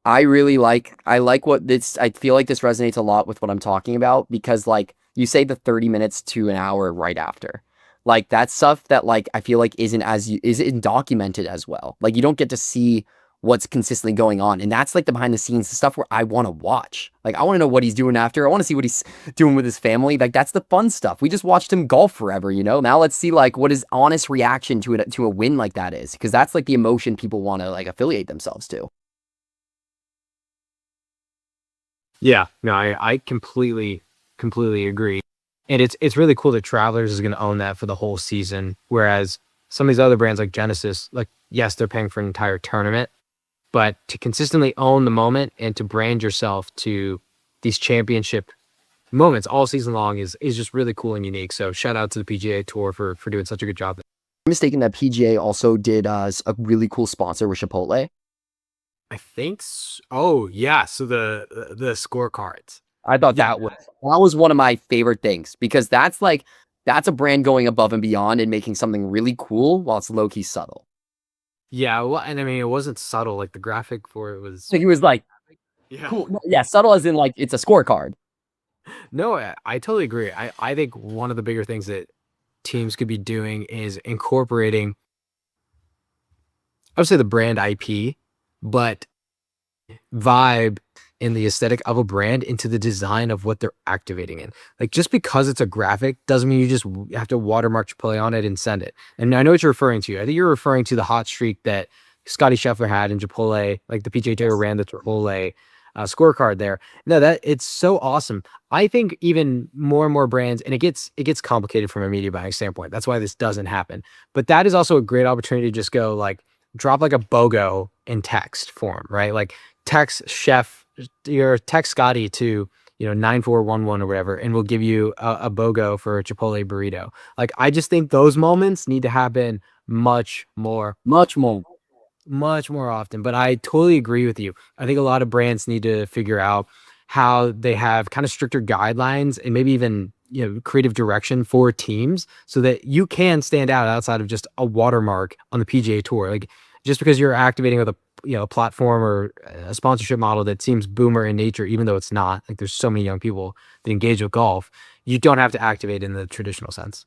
I like what this, I feel like this resonates a lot with what I'm talking about because like you say the 30 minutes to an hour right after. Like that's stuff that like I feel like isn't documented as well. Like you don't get to see what's consistently going on. And that's like the behind the scenes the stuff where I want to watch. Like I want to know what he's doing after. I want to see what he's doing with his family. Like that's the fun stuff. We just watched him golf forever, you know? Now let's see like what his honest reaction to a win like that is because that's like the emotion people want to like affiliate themselves to. Yeah, no, I completely agree. And it's really cool that Travelers is going to own that for the whole season. Whereas some of these other brands like Genesis, like, yes, they're paying for an entire tournament, but to consistently own the moment and to brand yourself to these championship moments all season long is just really cool and unique. So shout out to the PGA Tour for doing such a good job. I'm mistaken that PGA also did a really cool sponsor with Chipotle. I think oh yeah, so the scorecards. I thought Yeah. that was one of my favorite things because that's a brand going above and beyond and making something really cool while it's low key subtle. Yeah, well, and I mean it wasn't subtle, like the graphic for it was So he was like, yeah. cool. Yeah, subtle as in like it's a scorecard. No, I totally agree. I think one of the bigger things that teams could be doing is incorporating, I would say the brand IP, but vibe and the aesthetic of a brand into the design of what they're activating in. Like just because it's a graphic doesn't mean you just have to watermark Chipotle on it and send it. And I know what you're referring to. I think you're referring to the hot streak that Scotty Scheffler had in Chipotle, like the PGA Tour ran the Chipotle scorecard there. No, that it's so awesome. I think even more and more brands, and it gets complicated from a media buying standpoint. That's why this doesn't happen. But that is also a great opportunity to just go like drop like a BOGO in text form, right? Like text chef your text Scotty to 9411 or whatever, and we'll give you a BOGO for a Chipotle burrito. Like I just think those moments need to happen Much more. much more often. But I totally agree with you. I think a lot of brands need to figure out how they have kind of stricter guidelines and maybe even creative direction for teams so that you can stand out outside of just a watermark on the PGA Tour. Like just because you're activating with a platform or a sponsorship model that seems boomer in nature, even though it's not. Like there's so many young people that engage with golf, you don't have to activate in the traditional sense.